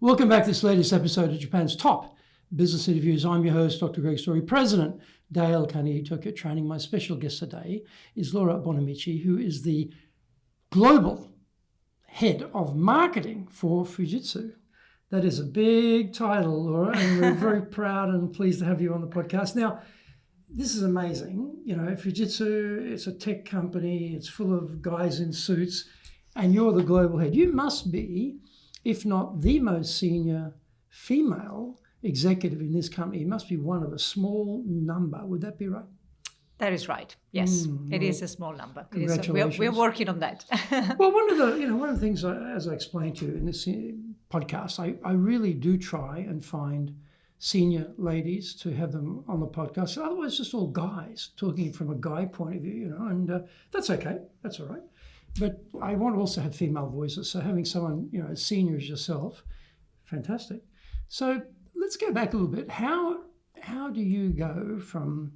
Welcome back to this latest episode of Japan's Top Business Interviews. I'm your host, Dr. Greg Story, President, Dale Carnegie Tokyo Training. My special guest today is Laura Bonamici, who is the global head of marketing for Fujitsu. That is a big title, Laura, and we're very proud and pleased to have you on the podcast. Now, this is amazing. You know, Fujitsu, it's a tech company, it's full of guys in suits, and you're the global head. You must be, if not the most senior female executive in this company. You must be one of a small number. Would that be right? That is right. Yes, it is a small number. Congratulations. We're working on that. Well, one of the things, as I explained to you in this podcast, I really do try and find senior ladies to have them on the podcast. So otherwise, it's just all guys talking from a guy point of view, and that's okay. That's all right. But I want to also have female voices. So having someone, as senior as yourself, fantastic. So let's go back a little bit. How do you go from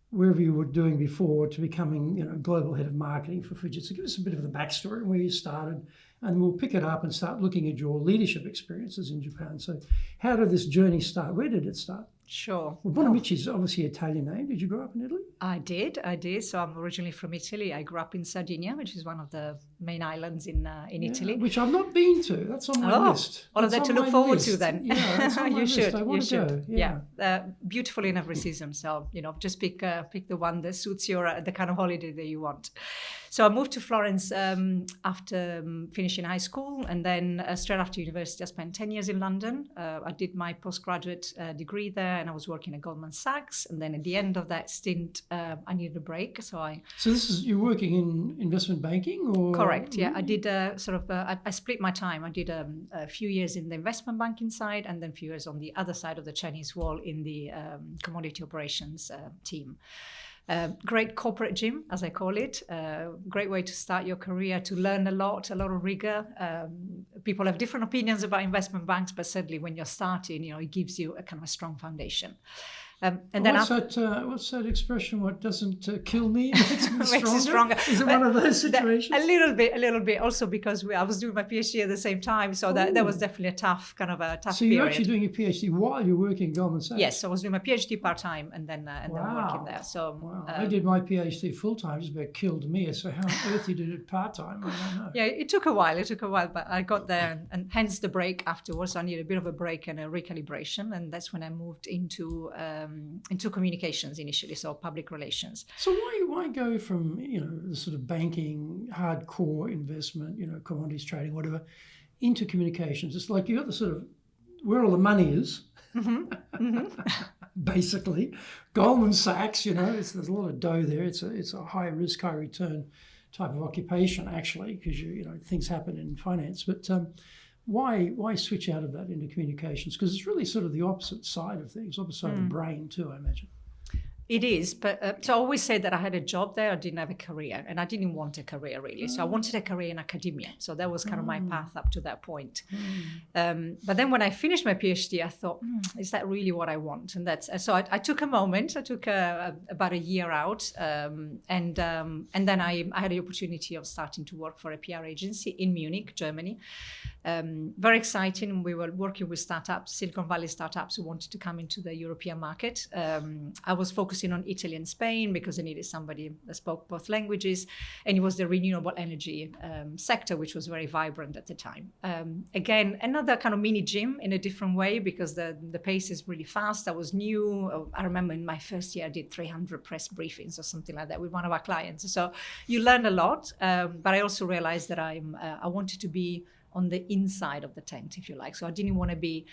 wherever you were doing before to becoming, global head of marketing for Fujitsu? Give us a bit of the backstory and where you started, and we'll pick it up and start looking at your leadership experiences in Japan. So how did this journey start? Where did it start? Sure. Well, Bonamici is obviously an Italian name. Did you grow up in Italy? I did. So I'm originally from Italy. I grew up in Sardinia, which is one of the main islands in Italy. Which I've not been to. That's on my list. All of that to look forward to then. Yeah, that's on my list. Should. I want to go. Yeah. Beautiful in every season. So, just pick the one that suits the kind of holiday that you want. So I moved to Florence after finishing high school, and then straight after university, I spent 10 years in London. I did my postgraduate degree there, and I was working at Goldman Sachs. And then at the end of that stint, I needed a break. So you're working in investment banking, or? Correct. Yeah, I did I split my time. I did a few years in the investment banking side, and then a few years on the other side of the Chinese wall in the commodity operations team. Great corporate gym, as I call it. Great way to start your career, to learn a lot of rigor. People have different opinions about investment banks, but certainly when you're starting, it gives you a kind of a strong foundation. What's that expression? What doesn't kill me makes me stronger. Is it one of those situations? A little bit. Also because I was doing my PhD at the same time, so that was definitely a tough period. So you're actually doing your PhD while you're working at Goldman Sachs? Yes, I was doing my PhD part time and then working there. So I did my PhD full time. Just about killed me. So how on earth you did it part time? I don't know. Yeah, it took a while, but I got there, and hence the break afterwards. I needed a bit of a break and a recalibration, and that's when I moved into communications initially, so public relations. So why go from the sort of banking, hardcore investment, commodities trading, whatever, into communications? It's like you got the sort of where all the money is, basically. Goldman Sachs, there's a lot of dough there. It's a high risk, high return type of occupation actually, because things happen in finance, but. Why switch out of that into communications? Because it's really sort of the opposite side of things, opposite side of the brain too, I imagine. It is, but so I always said that I had a job there, I didn't have a career, and I didn't want a career really. So I wanted a career in academia. So that was kind of my path up to that point. But then when I finished my PhD, I thought, is that really what I want? And so I took a moment. I took about a year out, and then I had the opportunity of starting to work for a PR agency in Munich, Germany. Very exciting. We were working with startups, Silicon Valley startups who wanted to come into the European market. I was focusing on Italy and Spain because I needed somebody that spoke both languages, and it was the renewable energy sector, which was very vibrant at the time. Again, another kind of mini gym in a different way because the pace is really fast. That was new. I remember in my first year I did 300 press briefings or something like that with one of our clients. So you learn a lot, but I also realized that I wanted to be on the inside of the tent, if you like. So I didn't want to be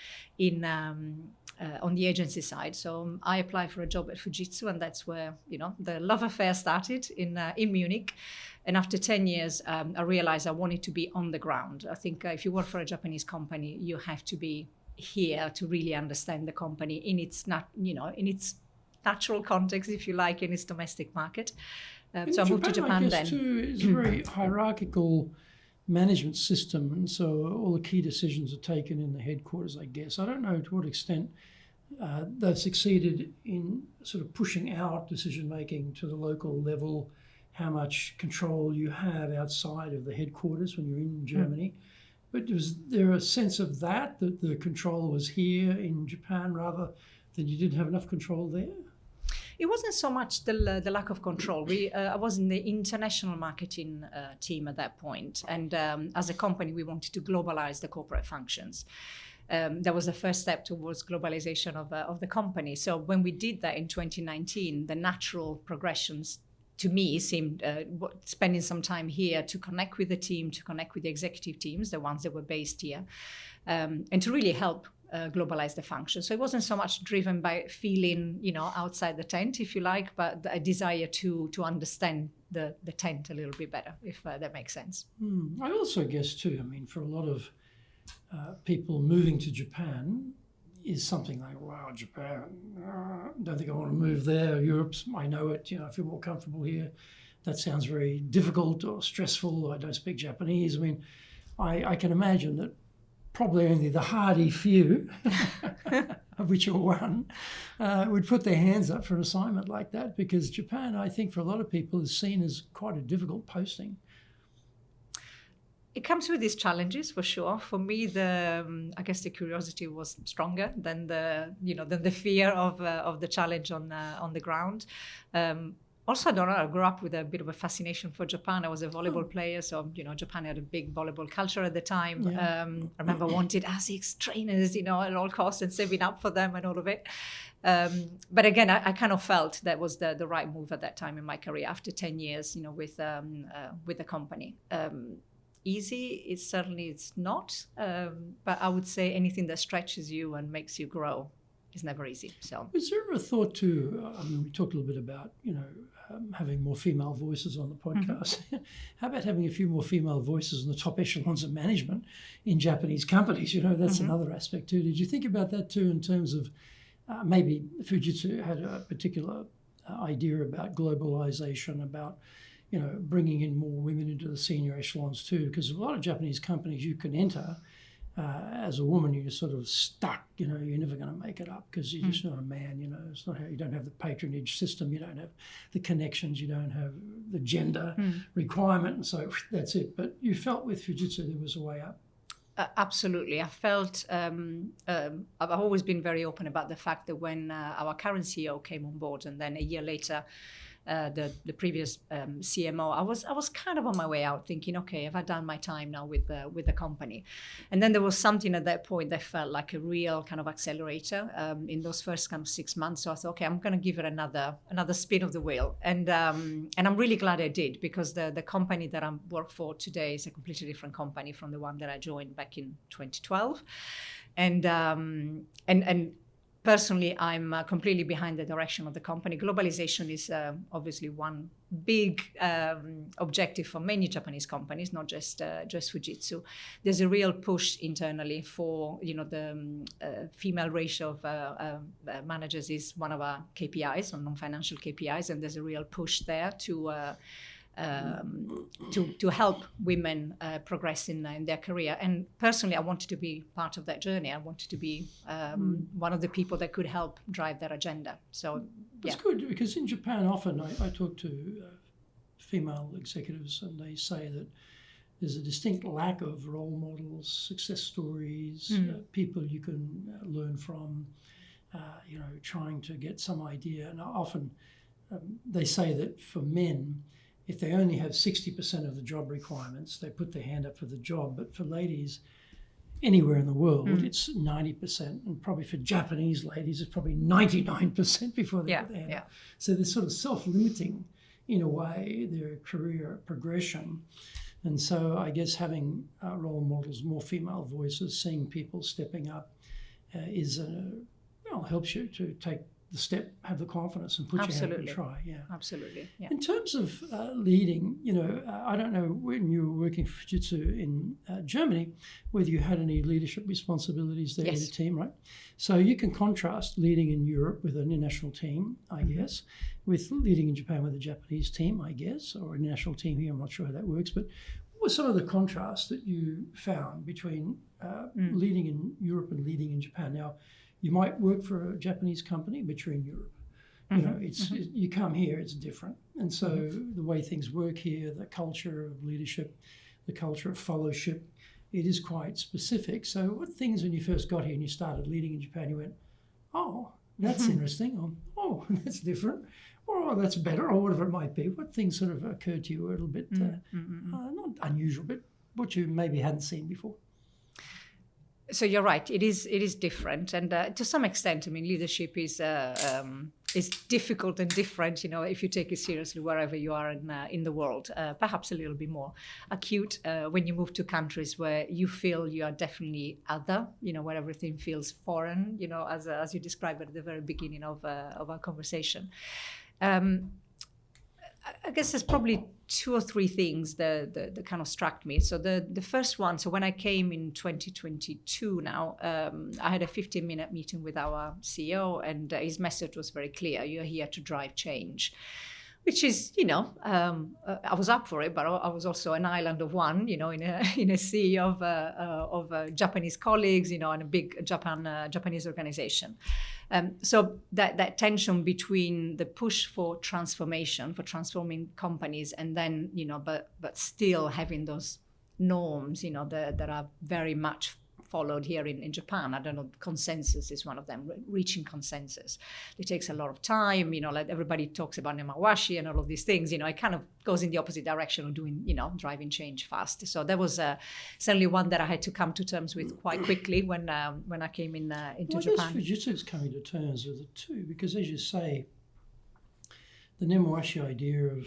on the agency side. So I applied for a job at Fujitsu, and that's where, the love affair started in Munich. And after 10 years, I realized I wanted to be on the ground. I think if you work for a Japanese company, you have to be here to really understand the company in its natural context, if you like, in its domestic market. So I moved to Japan then. Too, it's a very hierarchical management system, and so all the key decisions are taken in the headquarters, I guess. I don't know to what extent they've succeeded in sort of pushing out decision making to the local level, how much control you have outside of the headquarters when you're in Germany. But was there a sense of that the control was here in Japan rather than you didn't have enough control there? It wasn't so much the lack of control. I was in the international marketing team at that point. And as a company, we wanted to globalize the corporate functions. That was the first step towards globalization of the company. So when we did that in 2019, the natural progressions to me seemed spending some time here to connect with the team, to connect with the executive teams, the ones that were based here, and to really help globalize the function. So it wasn't so much driven by feeling, outside the tent, if you like, but a desire to understand the tent a little bit better, if that makes sense. I also guess too, for a lot of people moving to Japan is something like, wow, Japan, don't think I want to move there. Europe's, I know it, I feel more comfortable here. That sounds very difficult or stressful. I don't speak Japanese. I can imagine that probably only the hardy few, of which you're one, would put their hands up for an assignment like that, because Japan, I think for a lot of people, is seen as quite a difficult posting. It comes with these challenges for sure. For me, I guess the curiosity was stronger than the fear of the challenge on the ground. Also, I don't know, I grew up with a bit of a fascination for Japan. I was a volleyball player, so, Japan had a big volleyball culture at the time. Yeah. I remember wanted ASICS trainers, at all costs, and saving up for them and all of it. But again, I kind of felt that was the right move at that time in my career after 10 years, with the company. Easy, it's not, but I would say anything that stretches you and makes you grow is never easy. So, was there ever a thought to? We talked a little bit about having more female voices on the podcast. Mm-hmm. How about having a few more female voices in the top echelons of management in Japanese companies? That's mm-hmm. another aspect too. Did you think about that too in terms of maybe Fujitsu had a particular idea about globalization, about bringing in more women into the senior echelons too, because a lot of Japanese companies you can enter as a woman, you're sort of stuck. You're never going to make it up because you're just not a man. It's not how you don't have the patronage system. You don't have the connections. You don't have the gender requirement, and so that's it. But you felt with Fujitsu there was a way up. Absolutely. I felt I've always been very open about the fact that when our current CEO came on board, and then a year later, the previous CMO, I was kind of on my way out, thinking, okay, have I done my time now with the company? And then there was something at that point that felt like a real kind of accelerator in those first kind of 6 months. So I thought, okay, I'm going to give it another spin of the wheel, and I'm really glad I did, because the company that I work for today is a completely different company from the one that I joined back in 2012, and personally, I'm completely behind the direction of the company. Globalization is obviously one big objective for many Japanese companies, not just Fujitsu. There's a real push internally for, the female ratio of managers is one of our KPIs, or non-financial KPIs, and there's a real push there to help women progress in their career. And personally, I wanted to be part of that journey. I wanted to be one of the people that could help drive that agenda. So that's good, because in Japan often I talk to female executives, and they say that there's a distinct lack of role models, success stories, people you can learn from, trying to get some idea. And often they say that for men, if they only have 60% of the job requirements, they put their hand up for the job. But for ladies, anywhere in the world, it's 90%. And probably for Japanese ladies, it's probably 99% before they put their hand up. So they're sort of self-limiting, in a way, their career progression. And so I guess having role models, more female voices, seeing people stepping up helps you to take the step, have the confidence, and put your hand up and try. Yeah, absolutely. Yeah. In terms of leading, I don't know when you were working for Fujitsu in Germany, whether you had any leadership responsibilities there in the team, right? So you can contrast leading in Europe with an international team, I guess, with leading in Japan with a Japanese team, I guess, or an international team here. I'm not sure how that works, but what were some of the contrasts that you found between leading in Europe and leading in Japan? Now, you might work for a Japanese company, but you're in Europe. You come here, it's different. And so the way things work here, the culture of leadership, the culture of fellowship it is quite specific. So what things when you first got here and you started leading in Japan, you went, oh, that's interesting, or oh, that's different, or oh, that's better, or whatever it might be. What things sort of occurred to you a little bit, not unusual, but what you maybe hadn't seen before? So you're right. It is different, and to some extent, I mean, leadership is difficult and different. You know, if you take it seriously wherever you are in the world, perhaps a little bit more acute when you move to countries where you feel you are definitely other. You know, where everything feels foreign. You know, as you described at the very beginning of our conversation. I guess there's probably 2 or 3 things that kind of struck me. So the first one, so when I came in 2022 now, I had a 15-minute meeting with our CEO, and his message was very clear. You're here to drive change. Which is, you know, I was up for it, but I was also an island of one, you know, in a sea of Japanese colleagues, you know, and a big Japanese organization. So that tension between the push for transformation, for transforming companies, and then, you know, but still having those norms, you know, that are very much followed here in Japan. I don't know, consensus is one of them, reaching consensus. It takes a lot of time, you know, like everybody talks about nemawashi and all of these things, you know, it kind of goes in the opposite direction of doing, you know, driving change fast. So that was certainly one that I had to come to terms with quite quickly when I came into Japan. I guess Fujitsu is coming to terms with it too, because as you say, the nemawashi idea of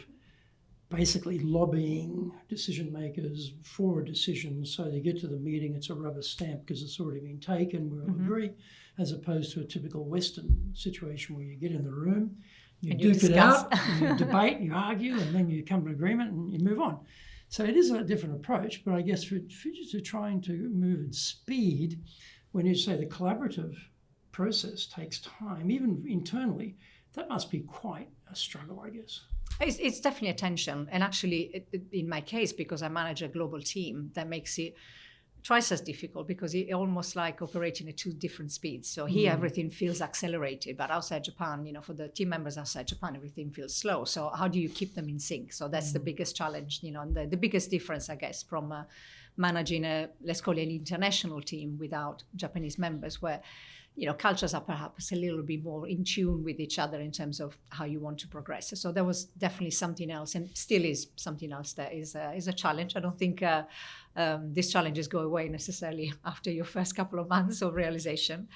basically lobbying decision makers for a decision, so they get to the meeting, it's a rubber stamp because it's already been taken, we all agree, as opposed to a typical Western situation where you get in the room, you duke it out, and you debate, you argue, and then you come to an agreement and you move on. So it is a different approach, but I guess for Fujitsu trying to move at speed, when you say the collaborative process takes time, even internally, that must be quite a struggle, I guess. It's definitely a tension. And actually, in my case, because I manage a global team, that makes it twice as difficult because it almost like operating at 2 different speeds. So here, everything feels accelerated. But outside Japan, you know, for the team members outside Japan, everything feels slow. So how do you keep them in sync? So that's the biggest challenge, you know, and the biggest difference, I guess, from managing let's call it an international team without Japanese members, where, you know, cultures are perhaps a little bit more in tune with each other in terms of how you want to progress. So there was definitely something else, and still is something else that is a challenge. I don't think these challenges go away necessarily after your first couple of months of realization.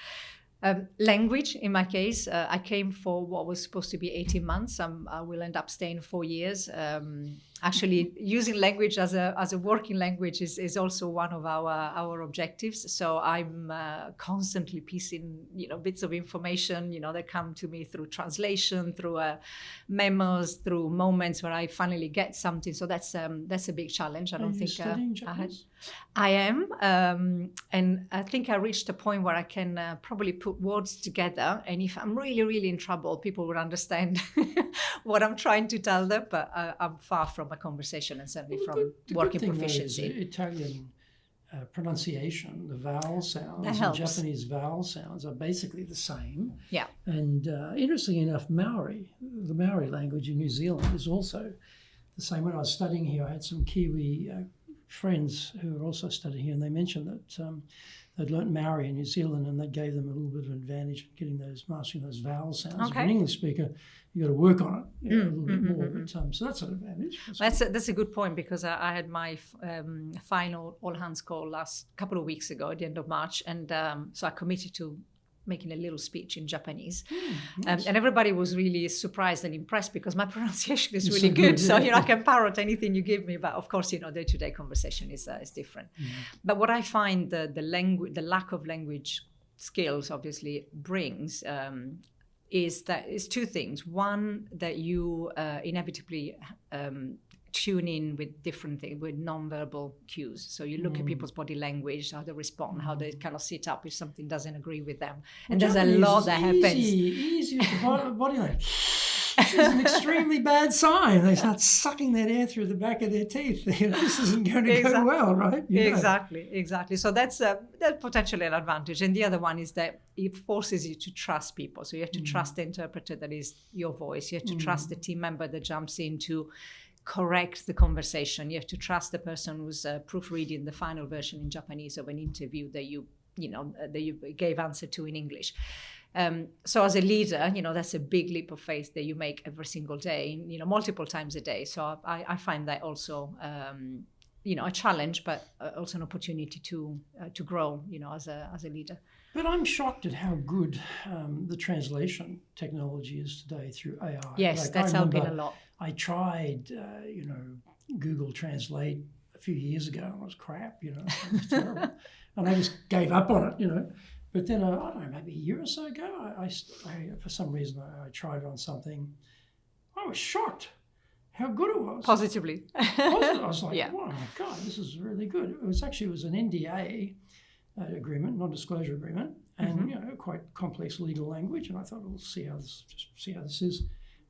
Language, in my case, I came for what was supposed to be 18 months. I will end up staying 4 years. Actually, using language as a working language is also one of our objectives. So I'm constantly piecing, you know, bits of information, you know, that come to me through translation, through memos, through moments where I finally get something. So that's a big challenge. I don't think I am, and I think I reached a point where I can probably put words together. And if I'm really, really in trouble, people will understand what I'm trying to tell them. But I'm far from a conversation, and certainly from working proficiency. Italian pronunciation, the vowel sounds, and Japanese vowel sounds are basically the same. Yeah. And interestingly enough, the Maori language in New Zealand is also the same. When I was studying here, I had some Kiwi friends who were also studying here, and they mentioned that they'd learnt Maori in New Zealand, and that gave them a little bit of advantage in mastering those vowel sounds. Okay. For an English speaker, you've got to work on it a little bit more. But, so that's an advantage. That's a good point, because I had my final all-hands call last couple of weeks ago at the end of March, and so I committed to making a little speech in Japanese. Nice. And everybody was really surprised and impressed because my pronunciation is really good. So, you know, I can parrot anything you give me, but of course, you know, day-to-day conversation is different. But what I find the lack of language skills obviously brings is 2 things. One, that you inevitably tune in with different things, with non-verbal cues. So you look at people's body language, how they respond, how they kind of sit up if something doesn't agree with them. And there's a lot that happens. Easy with the body language. This is an extremely bad sign. They start sucking that air through the back of their teeth. This isn't going to go well, right? Exactly. So that's potentially an advantage. And the other one is that it forces you to trust people. So you have to trust the interpreter that is your voice. You have to trust the team member that jumps in to correct the conversation. You have to trust the person who's proofreading the final version in Japanese of an interview that you gave answer to in English. So as a leader, that's a big leap of faith that you make every single day, multiple times a day. So I find that also, a challenge, but also an opportunity to grow, as a leader. But I'm shocked at how good the translation technology is today through AI. Yes, that's helping a lot. I tried, Google Translate a few years ago, and it was crap, it was terrible. And I just gave up on it, But then, I don't know, maybe a year or so ago, I for some reason, I tried it on something. I was shocked how good it was. Positively. I was like, oh my God, this is really good. It was an NDA agreement, non-disclosure agreement, and quite complex legal language. And I thought, we'll see how this is.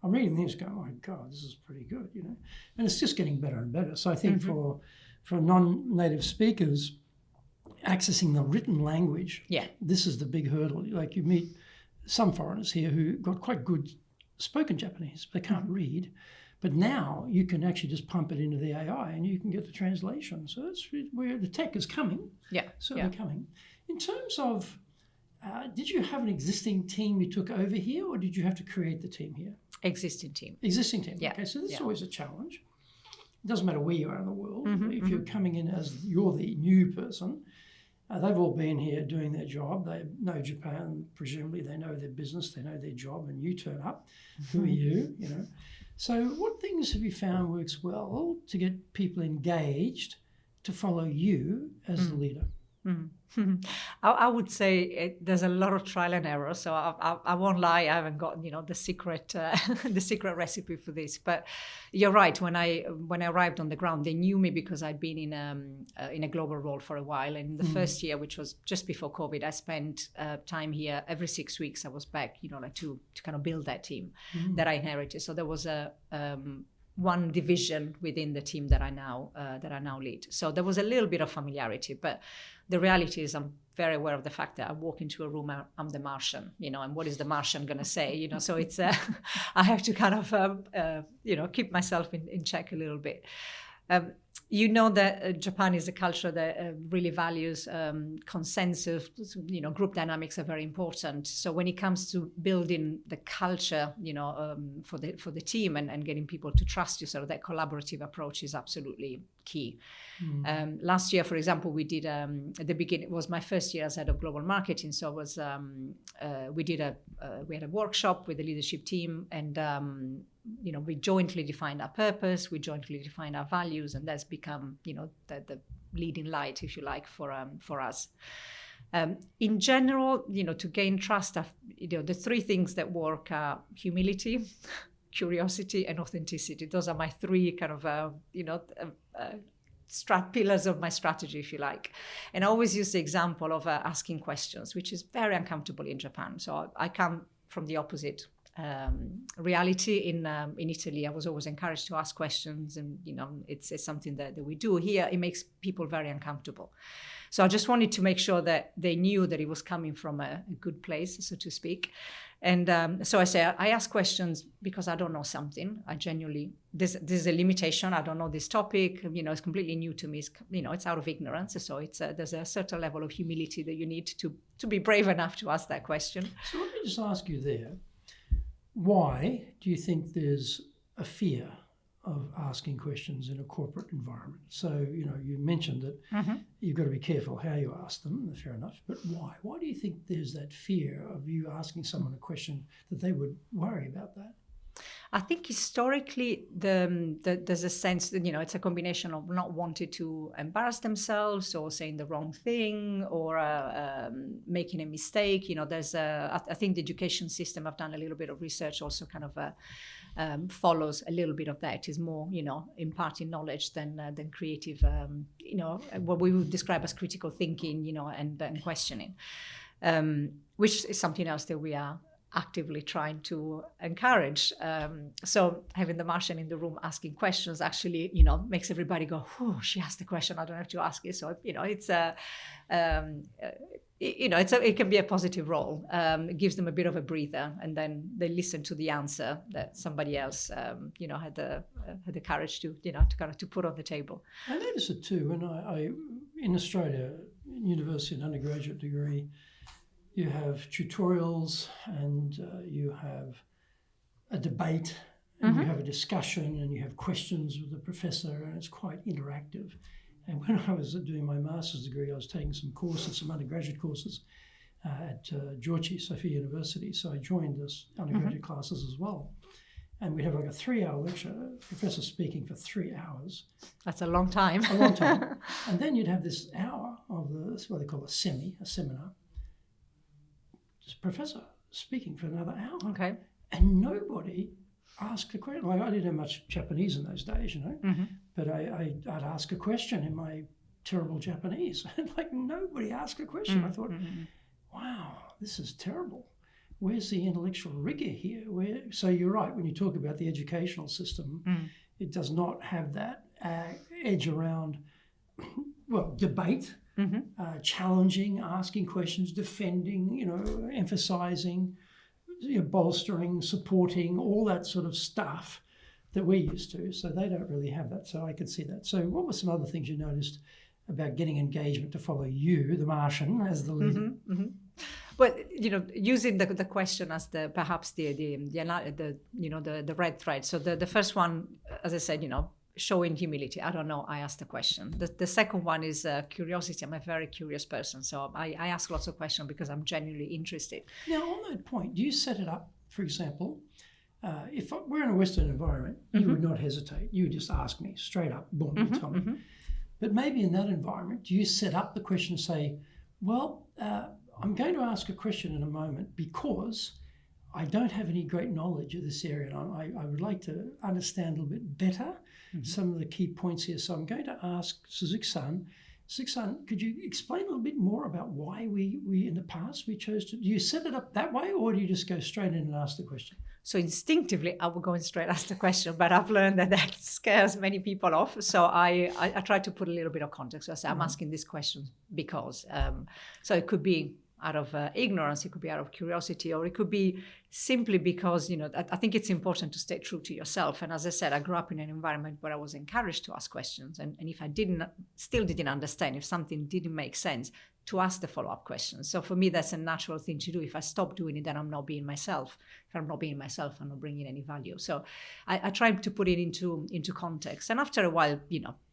I'm reading this, going, oh my God, this is pretty good, And it's just getting better and better. So I think for non-native speakers, accessing the written language, this is the big hurdle. Like, you meet some foreigners here who got quite good spoken Japanese. They can't read. But now you can actually just pump it into the AI and you can get the translation. So that's where the tech is coming. Yeah. Certainly coming. In terms of, did you have an existing team you took over here, or did you have to create the team here? Existing team. Existing team. Yeah. Okay, so this is always a challenge. It doesn't matter where you are in the world. If you're coming in as you're the new person, they've all been here doing their job. They know Japan, presumably they know their business, they know their job, and you turn up. Who are you? So what things have you found works well to get people engaged to follow you as the leader? I would say there's a lot of trial and error. So I won't lie, I haven't got the secret recipe for this. But you're right. When I arrived on the ground, they knew me because I'd been in a global role for a while. And in the first year, which was just before COVID, I spent time here every 6 weeks. I was back, to kind of build that team that I inherited. So there was a one division within the team that I now lead. So there was a little bit of familiarity, but the reality is I'm very aware of the fact that I walk into a room, I'm the Martian, and what is the Martian going to say, so it's, I have to kind of, keep myself in check a little bit. That Japan is a culture that really values consensus. Group dynamics are very important. So when it comes to building the culture, for the team and getting people to trust you, sort of that collaborative approach is absolutely key. Last year, for example, we did at the beginning. It was my first year as head of global marketing. So it was we had a workshop with the leadership team, and we jointly defined our purpose, we jointly defined our values, and that's become, the leading light, if you like, for us. In general, to gain trust, the three things that work are humility, curiosity, and authenticity. Those are my three kind of, pillars of my strategy, if you like. And I always use the example of asking questions, which is very uncomfortable in Japan. So I come from the opposite reality. In Italy, I was always encouraged to ask questions, and it's something that we do. Here it makes people very uncomfortable. So I just wanted to make sure that they knew that it was coming from a good place, so to speak. And so I ask questions because I don't know something. I genuinely, this is a limitation. I don't know this topic. It's completely new to me. It's out of ignorance. So there's a certain level of humility that you need to be brave enough to ask that question. So let me just ask you there. Why do you think there's a fear of asking questions in a corporate environment? So, you mentioned that you've got to be careful how you ask them, fair enough, but why? Why do you think there's that fear of you asking someone a question that they would worry about that? I think historically there's a sense that, it's a combination of not wanting to embarrass themselves or saying the wrong thing or making a mistake. I think the education system, I've done a little bit of research, also kind of follows a little bit of that. Is more, imparting knowledge than creative, what we would describe as critical thinking, and questioning, which is something else that we are actively trying to encourage. So having the Martian in the room asking questions actually, makes everybody go, "Oh, she asked the question. I don't have to ask it." So, it's it can be a positive role. It gives them a bit of a breather, and then they listen to the answer that somebody else, had the courage to put on the table. I notice it too when I in Australia, university and undergraduate degree, you have tutorials and you have a debate and you have a discussion and you have questions with the professor, and it's quite interactive. And when I was doing my master's degree, I was taking some courses, some undergraduate courses at Sophia University. So I joined this undergraduate classes as well. And we'd have like a 3-hour lecture, professor speaking for 3 hours. That's a long time. A long time. And then you'd have this hour of that's what they call a seminar. Just professor speaking for another hour. Okay. And nobody asked a question. Like, I didn't have much Japanese in those days, but I'd ask a question in my terrible Japanese. Like, nobody asked a question. I thought, wow, this is terrible. Where's the intellectual rigor here? So you're right, when you talk about the educational system, it does not have that edge around, debate, challenging, asking questions, defending, emphasizing, bolstering, supporting, all that sort of stuff that we're used to. So they don't really have that. So I could see that. So what were some other things you noticed about getting engagement to follow you, the Martian, as the leader? Well, using the question as the red thread. So the first one, as I said, showing humility. I don't know, I asked the question. The second one is curiosity. I'm a very curious person, so I ask lots of questions because I'm genuinely interested. Now, on that point, do you set it up, for example, if we're in a Western environment, you would not hesitate. You would just ask me straight up, boom, you tell me. But maybe in that environment, do you set up the question and say, well, I'm going to ask a question in a moment because I don't have any great knowledge of this area, and I would like to understand a little bit better some of the key points here. So I'm going to ask Suzuki-san, could you explain a little bit more about why we in the past we chose to, do you set it up that way, or do you just go straight in and ask the question? So instinctively, I would go in straight ask the question, but I've learned that scares many people off. So I try to put a little bit of context. So I say, I'm asking this question because, so it could be out of ignorance, it could be out of curiosity, or it could be simply because, I think it's important to stay true to yourself. And as I said, I grew up in an environment where I was encouraged to ask questions. And if I still didn't understand, if something didn't make sense, to ask the follow-up questions. So for me, that's a natural thing to do. If I stop doing it, then I'm not being myself. If I'm not being myself, I'm not bringing any value. So I try to put it into context. And after a while,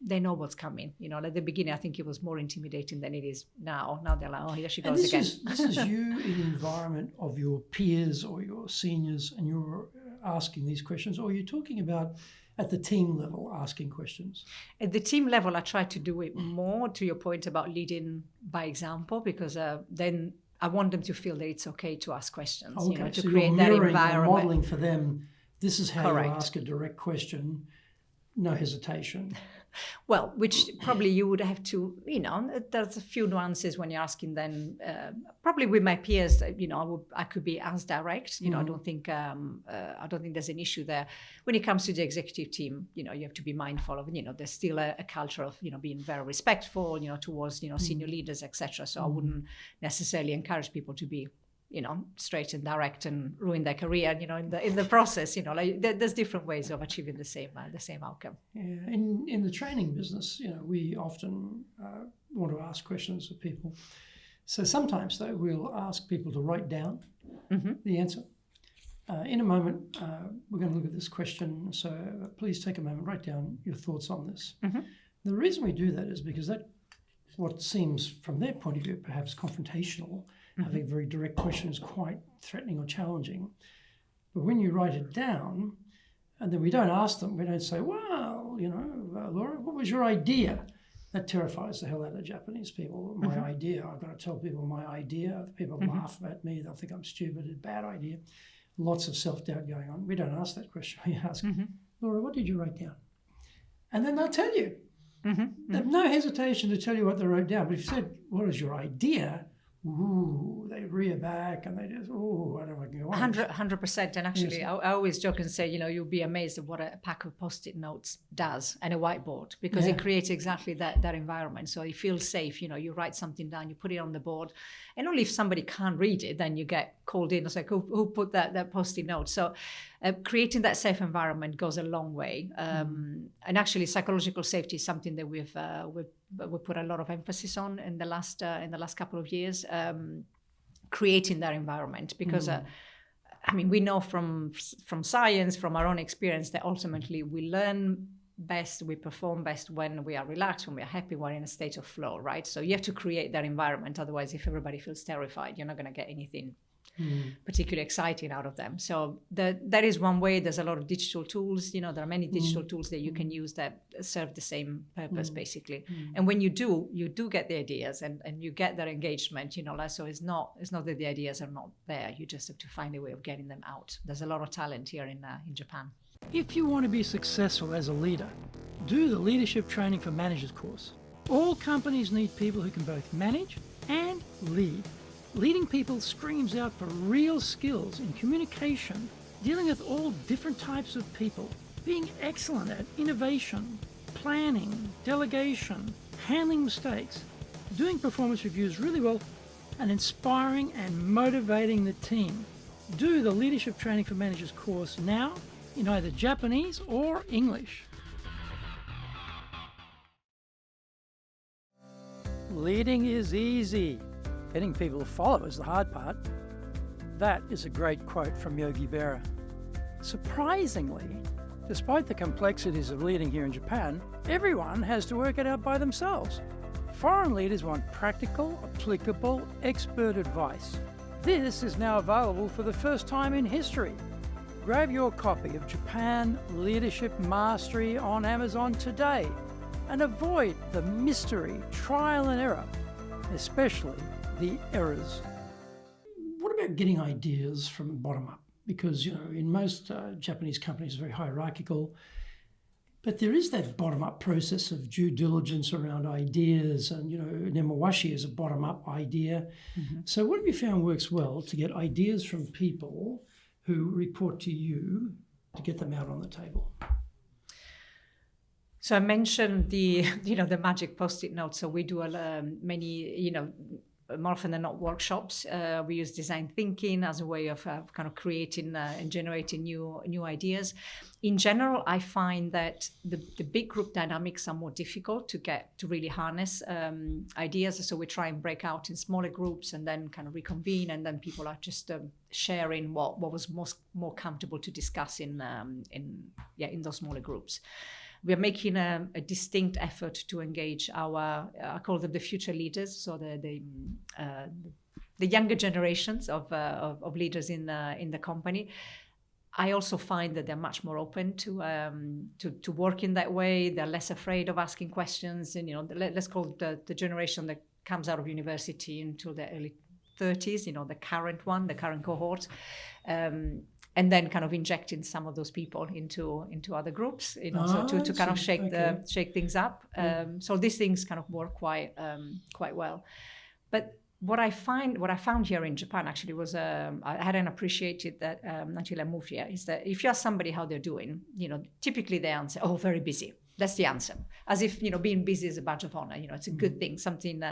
they know what's coming. At the beginning, I think it was more intimidating than it is now. Now they're like, oh, here she goes again. This is you in the environment of your peers or your seniors, and you're asking these questions, or you're talking about at the team level asking questions? At the team level, I try to do it more, to your point about leading by example, because then I want them to feel that it's okay to ask questions, okay. to so create you're that mirroring environment. and modeling for them, this is how Correct. you ask a direct question, no hesitation. Well, which probably you would have to, there's a few nuances when you're asking them. Probably with my peers, I could be as direct. I don't think there's an issue there. When it comes to the executive team, you have to be mindful of, there's still a culture of, being very respectful, towards, senior leaders, etc. So I wouldn't necessarily encourage people to be, straight and direct and ruin their career, in the process, there's different ways of achieving the same outcome. Yeah, in the training business, we often want to ask questions of people. So sometimes, though, we'll ask people to write down the answer. In a moment, we're going to look at this question. So please take a moment, write down your thoughts on this. The reason we do that is because that, what seems from their point of view perhaps confrontational, having a very direct question is quite threatening or challenging. But when you write it down, and then we don't ask them, we don't say, well, Laura, what was your idea? That terrifies the hell out of Japanese people. My idea, I've got to tell people my idea. People laugh at me, they'll think I'm stupid, a bad idea. Lots of self-doubt going on. We don't ask that question. We ask, Laura, what did you write down? And then they'll tell you. They have no hesitation to tell you what they wrote down. But if you said, what is your idea? they rear back and they just, I don't know what can go on. 100%. And actually, Yes. I always joke and say, you'll be amazed at what a pack of Post-it notes does and a whiteboard, because it creates exactly that environment. So you feel safe. You write something down, you put it on the board, and only if somebody can't read it, then you get called in. It's like, who put that Post-it note? So creating that safe environment goes a long way. And actually, psychological safety is something that we put a lot of emphasis on in the last couple of years. Creating that environment, because we know from science, from our own experience, that ultimately we learn best, we perform best when we are relaxed, when we are happy, we're in a state of flow, right? So you have to create that environment. Otherwise, if everybody feels terrified, you're not going to get anything particularly exciting out of them. So that is one way. There's a lot of digital tools. There are many digital tools that you can use that serve the same purpose, basically. And when you do get the ideas and you get that engagement, so it's not that the ideas are not there. You just have to find a way of getting them out. There's a lot of talent here in Japan. If you want to be successful as a leader, do the Leadership Training for Managers course. All companies need people who can both manage and lead. Leading people screams out for real skills in communication, dealing with all different types of people, being excellent at innovation, planning, delegation, handling mistakes, doing performance reviews really well, and inspiring and motivating the team. Do the Leadership Training for Managers course now in either Japanese or English. Leading is easy. Getting people to follow is the hard part. That is a great quote from Yogi Berra. Surprisingly, despite the complexities of leading here in Japan, everyone has to work it out by themselves. Foreign leaders want practical, applicable, expert advice. This is now available for the first time in history. Grab your copy of Japan Leadership Mastery on Amazon today and avoid the mystery, trial and error, especially the errors. What about getting ideas from the bottom up? Because, in most Japanese companies, it's very hierarchical, but there is that bottom up process of due diligence around ideas, and, Nemawashi is a bottom up idea. So what have you found works well to get ideas from people who report to you to get them out on the table? So I mentioned the magic Post-it note. So we do many, more often than not, workshops. We use design thinking as a way of kind of creating and generating new ideas. In general, I find that the big group dynamics are more difficult to really harness ideas. So we try and break out in smaller groups and then kind of reconvene, and then people are just sharing what was more comfortable to discuss in those smaller groups. We are making a distinct effort to engage I call them the future leaders, so the younger generations of leaders in the company. I also find that they're much more open to work in that way. They're less afraid of asking questions, and let's call it the generation that comes out of university into the early 30s. The current cohort. And then kind of injecting some of those people into other groups, so to kind of shake things up. So these things kind of work quite well. But what I found here in Japan actually was I hadn't appreciated that until I moved here, is that if you ask somebody how they're doing, typically they answer, "Oh, very busy." That's the answer. As if, being busy is a badge of honor. It's a good thing, something,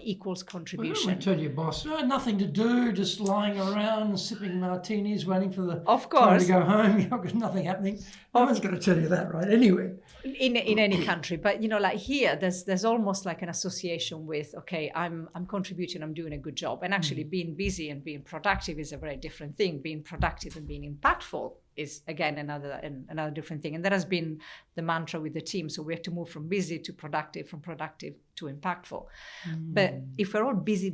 equals contribution. Well, I tell your boss, nothing to do, just lying around, sipping martinis, waiting for the time to go home. You've got nothing happening. No one's going to tell you that, right? Anyway. In any country. But, like here, there's almost like an association with, okay, I'm contributing, I'm doing a good job. And actually being busy and being productive is a very different thing. Being productive and being impactful is, again, another different thing. And that has been the mantra with the team. So we have to move from busy to productive, from productive to impactful. But if we're all busy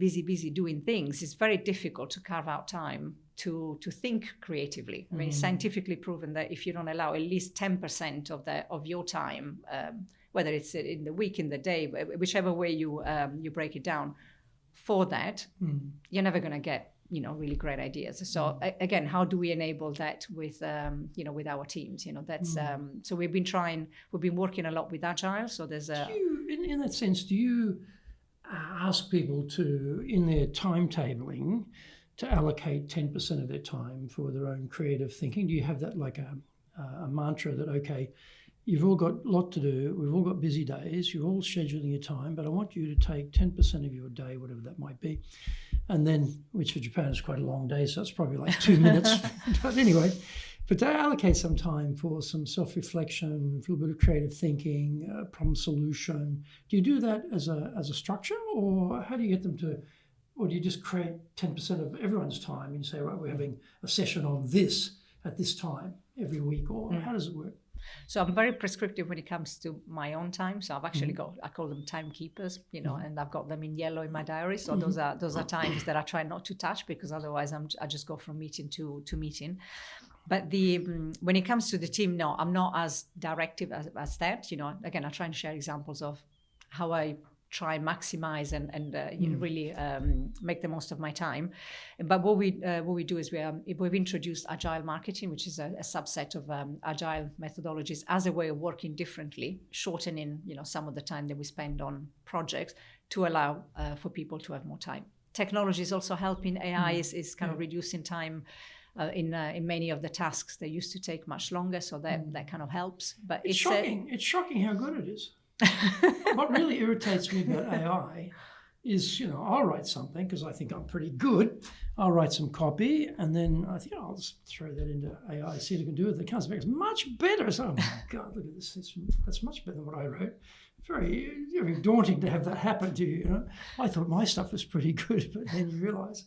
doing things, it's very difficult to carve out time to think creatively. I mean, it's scientifically proven that if you don't allow at least 10% of your time, whether it's in the week, in the day, whichever way you break it down, for that, you're never going to get really great ideas. So again, how do we enable that with with our teams? That's so we've been working a lot with Agile. So there's in that sense, do you ask people to, in their timetabling, to allocate 10% of their time for their own creative thinking? Do you have that like a mantra that, okay, you've all got a lot to do, we've all got busy days, you're all scheduling your time, but I want you to take 10% of your day, whatever that might be, and then, which for Japan is quite a long day, so it's probably like 2 minutes. But anyway, but to allocate some time for some self-reflection, a little bit of creative thinking, problem solution. Do you do that as a structure, or how do you get them to, or do you just create 10% of everyone's time and say, right, we're having a session on this at this time every week, or how does it work? So I'm very prescriptive when it comes to my own time. So I've actually got, I call them timekeepers, and I've got them in yellow in my diary. So those are times that I try not to touch, because otherwise I just go from meeting to meeting. But when it comes to the team, no, I'm not as directive as that. Again, I try and share examples of how I try and maximize and really make the most of my time. But what we do is we've introduced agile marketing, which is a subset of agile methodologies, as a way of working differently, shortening some of the time that we spend on projects to allow for people to have more time. Technology is also helping. AI is kind of reducing time in many of the tasks that used to take much longer, so that kind of helps. But it's shocking. It's shocking how good it is. What really irritates me about AI is, I'll write something because I think I'm pretty good. I'll write some copy, and then I think I'll just throw that into AI, see what it can do with it. It comes back, it's much better. So, oh my God, look at this. That's much better than what I wrote. Very, very daunting to have that happen to you. I thought my stuff was pretty good, but then you realise,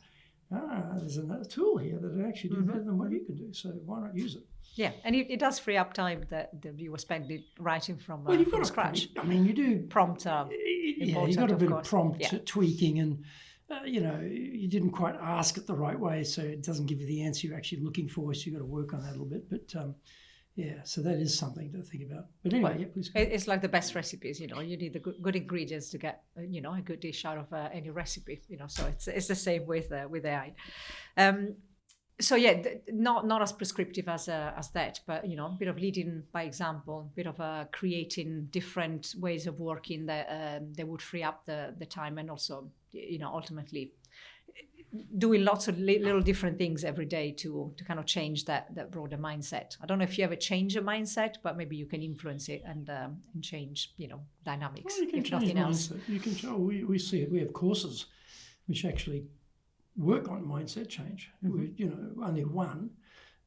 there's another tool here that actually do better than what you can do. So why not use it? Yeah, and it does free up time that you were spending writing from scratch. You do prompt. You got a bit of prompt tweaking, and you didn't quite ask it the right way, so it doesn't give you the answer you're actually looking for. So you got to work on that a little bit. But so that is something to think about. But anyway, please go. It's like the best recipes. You need the good ingredients to get a good dish out of any recipe. So it's the same with AI. So not as prescriptive as that, but a bit of leading by example, a bit of creating different ways of working that would free up the time, and also ultimately doing lots of little different things every day to kind of change that broader mindset. I don't know if you ever change a mindset, but maybe you can influence it and change dynamics. Well, you can if change nothing else. Mindset. You can show. We see it. We have courses which actually work on mindset change. Only one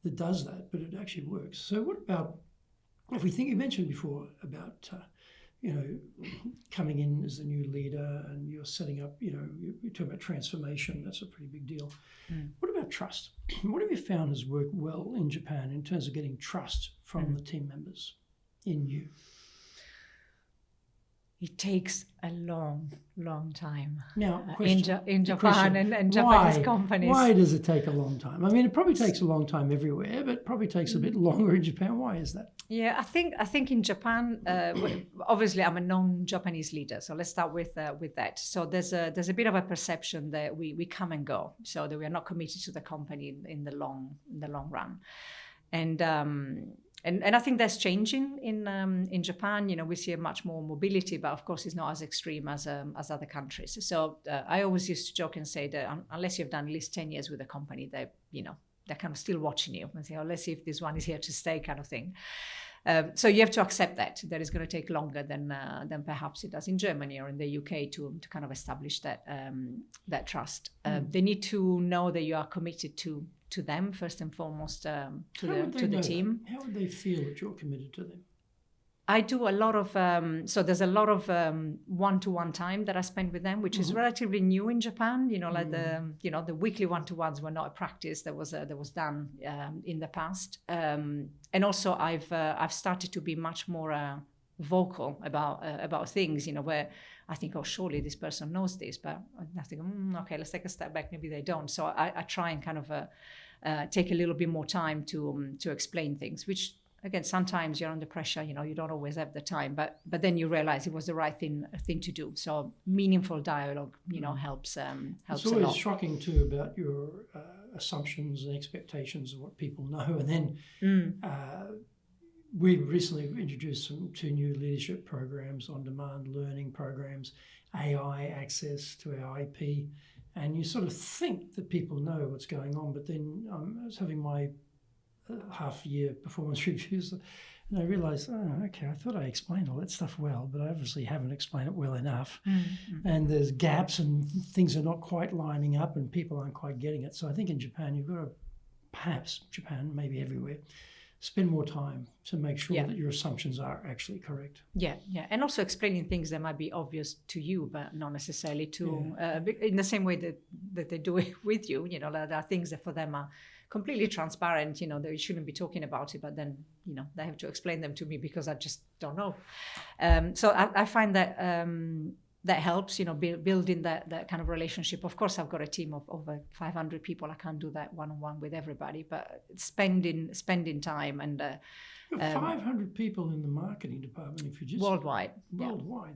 that does that, but it actually works. So what about, if we think, you mentioned before about coming in as a new leader and you're setting up, you're talking about transformation, that's a pretty big deal. What about trust? What have you found has worked well in Japan in terms of getting trust from the team members in you? It takes a long, long time. Now, in Japan and Japanese companies. Why does it take a long time? I mean, it probably takes a long time everywhere, but probably takes a bit longer in Japan. Why is that? Yeah, I think in Japan, obviously I'm a non-Japanese leader, so let's start with that. So there's a bit of a perception that we come and go, so that we are not committed to the company in the long run, and I think that's changing in Japan. We see a much more mobility, but of course it's not as extreme as other countries. So I always used to joke and say that unless you've done at least 10 years with a company, they're kind of still watching you and say, oh, let's see if this one is here to stay, kind of thing. So you have to accept that it's going to take longer than perhaps it does in Germany or in the UK to kind of establish that trust. They need to know that you are committed to them first and foremost, to the team. How would they feel that you're committed to them? I do a lot of so there's a lot of one-to-one time that I spend with them, which is relatively new in Japan. Like the weekly one-to-ones were not a practice that was done in the past. And also I've started to be much more vocal about things. Where I think, oh, surely this person knows this, but I think, okay, let's take a step back. Maybe they don't. So I try and kind of take a little bit more time to explain things, which, again, sometimes you're under pressure, you don't always have the time, but then you realize it was the right thing to do. So meaningful dialogue, helps a lot. It's always shocking too about your assumptions and expectations of what people know, and then we recently introduced two new leadership programs, on-demand learning programs, AI access to our IP, and you sort of think that people know what's going on, but then I was having my half-year performance reviews, and I realised, okay, I thought I explained all that stuff well, but I obviously haven't explained it well enough. Mm-hmm. And there's gaps and things are not quite lining up and people aren't quite getting it. So I think in Japan, you've got to, perhaps Japan, maybe everywhere, spend more time to make sure that your assumptions are actually correct. Yeah. And also explaining things that might be obvious to you, but not necessarily to, in the same way that they do it with you. You know, there are things that for them are completely transparent, you know, they shouldn't be talking about it, but then, you know, they have to explain them to me because I just don't know. So I find that that helps, you know, building that kind of relationship. Of course, I've got a team of over 500 people. I can't do that one-on-one with everybody, but spending time and 500 people in the marketing department in Fujitsu. Worldwide.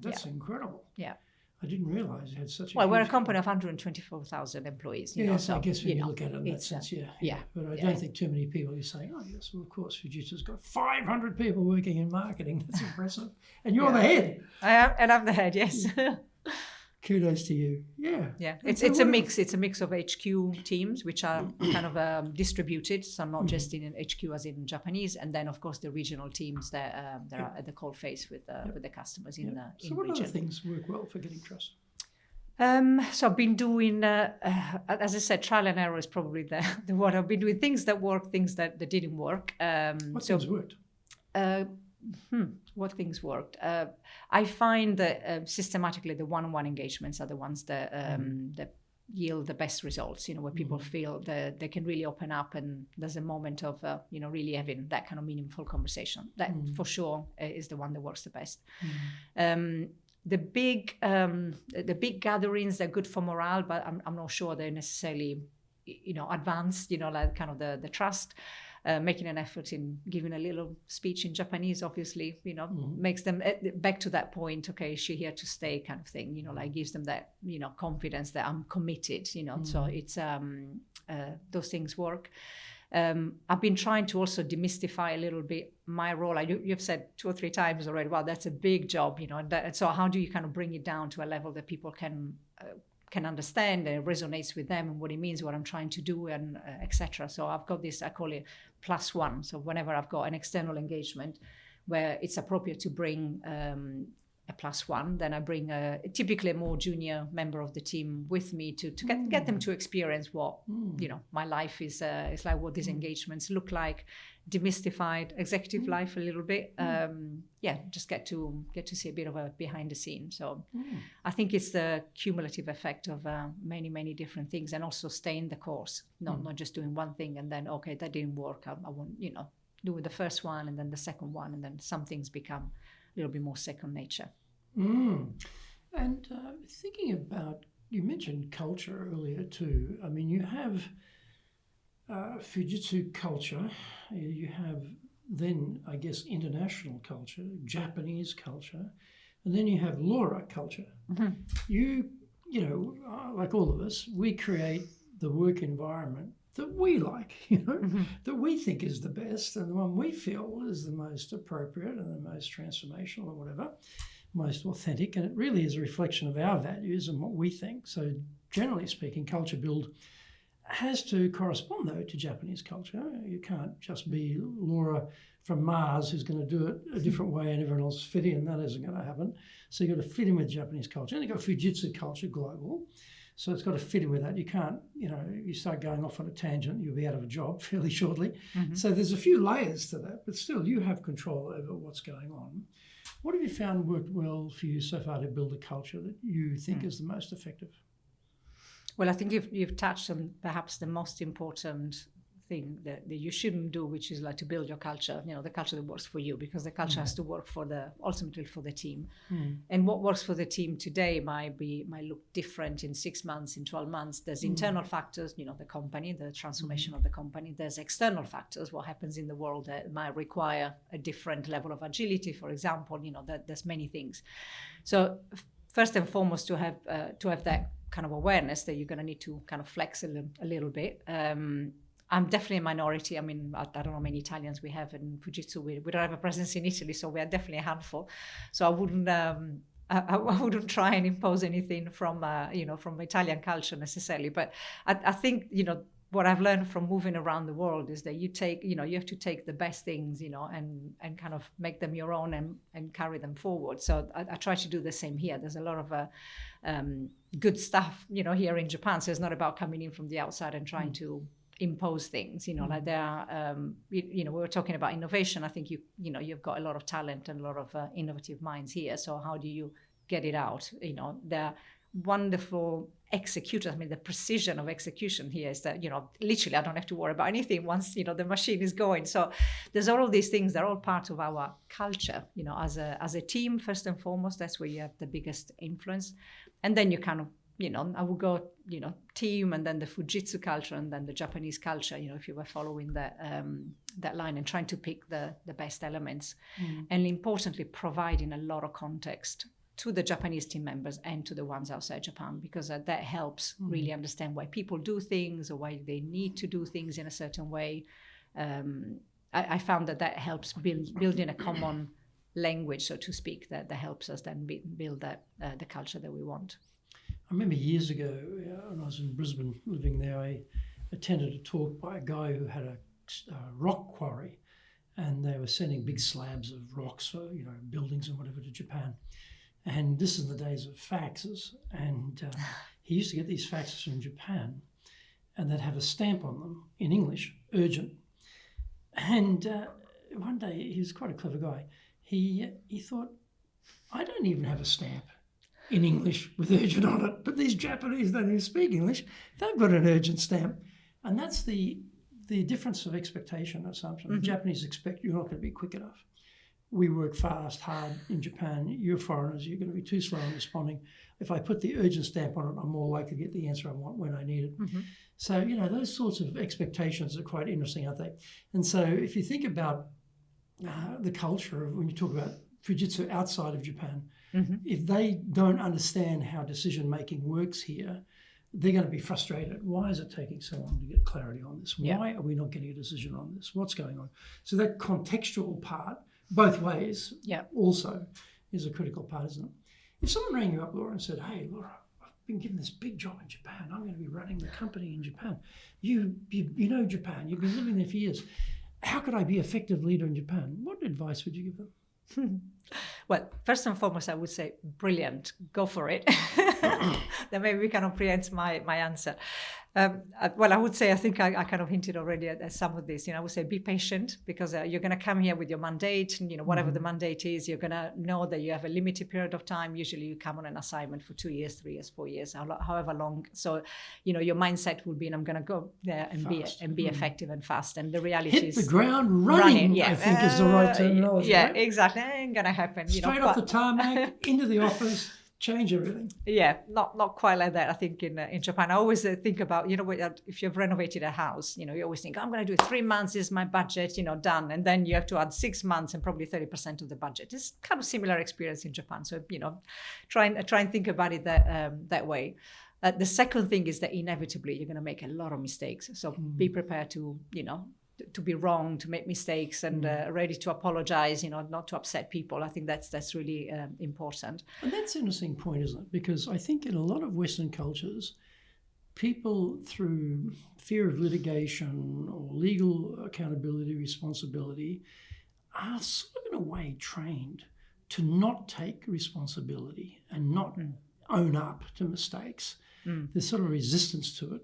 That's incredible. Yeah. I didn't realize it had such a we're a company of 124,000 employees. Yes, I guess when you look at it in that sense, But I don't think too many people are saying, oh, yes, well, of course, Fujitsu's got 500 people working in marketing. That's impressive. And you're the head. I am, and I'm the head, yes. Kudos to you. Yeah. It's a mix. It's a mix of HQ teams, which are kind of distributed, so not just in HQ as in Japanese, and then of course the regional teams that are at the cold face with the customers in the So what other things work well for getting trust? So I've been doing, as I said, trial and error is probably the word. I've been doing things that work, things that didn't work. What things worked? What things worked? I find that systematically the one-on-one engagements are the ones that that yield the best results. You know, where people feel that they can really open up, and there's a moment of you know, really having that kind of meaningful conversation. That for sure is the one that works the best. The big gatherings, they're good for morale, but I'm not sure they're necessarily, you know, advanced. You know, like kind of the trust. Making an effort in giving a little speech in Japanese, obviously, you know, makes them back to that point. Okay, is she here to stay, kind of thing. You know, like gives them that, you know, confidence that I'm committed. You know, so it's those things work. I've been trying to also demystify a little bit my role. You've said 2 or 3 times already. Wow, that's a big job, you know. And so how do you kind of bring it down to a level that people can understand and resonates with them and what it means, what I'm trying to do, and etc. So I've got this, I call it +1. So whenever I've got an external engagement where it's appropriate to bring a +1, then I bring typically a more junior member of the team with me to get them to experience what you know, my life is like, what these engagements look like, demystified executive life a little bit. Just get to see a bit of a behind the scenes. So I think it's the cumulative effect of many different things, and also staying the course, not just doing one thing and then okay, that didn't work. I want, you know, do the first one and then the second one, and then some things become a little bit more second nature. And thinking about, you mentioned culture earlier too. I mean, you have Fujitsu culture, you have then, I guess, international culture, Japanese culture, and then you have LoRa culture. You know, like all of us, we create the work environment that we like, you know, that we think is the best and the one we feel is the most appropriate and the most transformational or whatever, most authentic. And it really is a reflection of our values and what we think. So generally speaking, culture build has to correspond, though, to Japanese culture. You can't just be Laura from Mars who's going to do it a different way and everyone else fit in. That isn't going to happen. So you've got to fit in with Japanese culture. And you've got Fujitsu culture global. So it's got to fit in with that. You can't, you know, you start going off on a tangent, you'll be out of a job fairly shortly. So there's a few layers to that, but still you have control over what's going on. What have you found worked well for you so far to build a culture that you think is the most effective? Well, I think you've touched on perhaps the most important thing that you shouldn't do, which is like to build your culture, you know, the culture that works for you, because the culture has to work ultimately for the team. And what works for the team today might look different in 6 months, in 12 months. There's internal factors, you know, the company, the transformation of the company. There's external factors, what happens in the world that might require a different level of agility, for example, you know, there's many things. So first and foremost, to have that kind of awareness that you're going to need to kind of flex a little bit. I'm definitely a minority. I mean, I don't know how many Italians we have in Fujitsu. We don't have a presence in Italy, so we are definitely a handful. So I wouldn't I wouldn't try and impose anything from from Italian culture necessarily. But I think what I've learned from moving around the world is that you have to take the best things, and kind of make them your own and carry them forward. So I try to do the same here. There's a lot of good stuff, here in Japan. So it's not about coming in from the outside and trying to impose things, like there are, we were talking about innovation. I think you've got a lot of talent and a lot of innovative minds here. So how do you get it out? There wonderful executors. I mean, the precision of execution here is that, literally I don't have to worry about anything once, the machine is going. So there's all of these things that are all part of our culture, as a team, first and foremost. That's where you have the biggest influence. And then you kind of, I would go, team, and then the Fujitsu culture, and then the Japanese culture, if you were following that line and trying to pick the best elements. And importantly, providing a lot of context to the Japanese team members and to the ones outside Japan, because that helps really understand why people do things or why they need to do things in a certain way. I found that helps building a common language, so to speak, that helps us then build the culture that we want. I remember years ago when I was in Brisbane living there, I attended a talk by a guy who had a rock quarry, and they were sending big slabs of rocks for buildings and whatever to Japan. And this is the days of faxes, and he used to get these faxes from Japan, and they'd have a stamp on them in English, urgent. And one day, he was quite a clever guy. He thought, I don't even have a stamp in English with urgent on it, but these Japanese don't even speak English. They've got an urgent stamp. And that's the difference of expectation assumption. The Japanese expect you're not going to be quick enough. We work fast, hard in Japan. You're foreigners, you're going to be too slow in responding. If I put the urgent stamp on it, I'm more likely to get the answer I want when I need it. So, those sorts of expectations are quite interesting, aren't they? And so if you think about the culture of when you talk about Fujitsu outside of Japan, if they don't understand how decision-making works here, they're going to be frustrated. Why is it taking so long to get clarity on this? Why are we not getting a decision on this? What's going on? So that contextual part, both ways, also is a critical part, isn't it? If someone rang you up, Laura, and said, hey, Laura, I've been given this big job in Japan. I'm going to be running the company in Japan. You know Japan. You've been living there for years. How could I be an effective leader in Japan? What advice would you give them? Well, first and foremost, I would say, brilliant, go for it. Then maybe we kind of preempt my answer. Well, I would say, I think I kind of hinted already at some of this. I would say be patient, because you're going to come here with your mandate, and whatever the mandate is, you're going to know that you have a limited period of time. Usually you come on an assignment for 2 years, 3 years, 4 years, however long. So, your mindset will be, and I'm going to go there and be effective and fast. And the reality is hit the ground running. I think is the right terminology. Yeah, right? Exactly. Ain't going to happen. Straight off the tarmac, into the office, change everything. Yeah, not quite like that. I think in Japan, I always think about, if you've renovated a house, you always think, I'm going to do it 3 months is my budget, done. And then you have to add 6 months and probably 30% of the budget. It's kind of similar experience in Japan. So, try and think about it that way. The second thing is that inevitably you're going to make a lot of mistakes. So be prepared to be wrong, to make mistakes, and ready to apologize, not to upset people. I think that's really important. And that's an interesting point, isn't it? Because I think in a lot of Western cultures, people, through fear of litigation or legal accountability, responsibility, are sort of in a way trained to not take responsibility and not own up to mistakes. There's sort of resistance to it.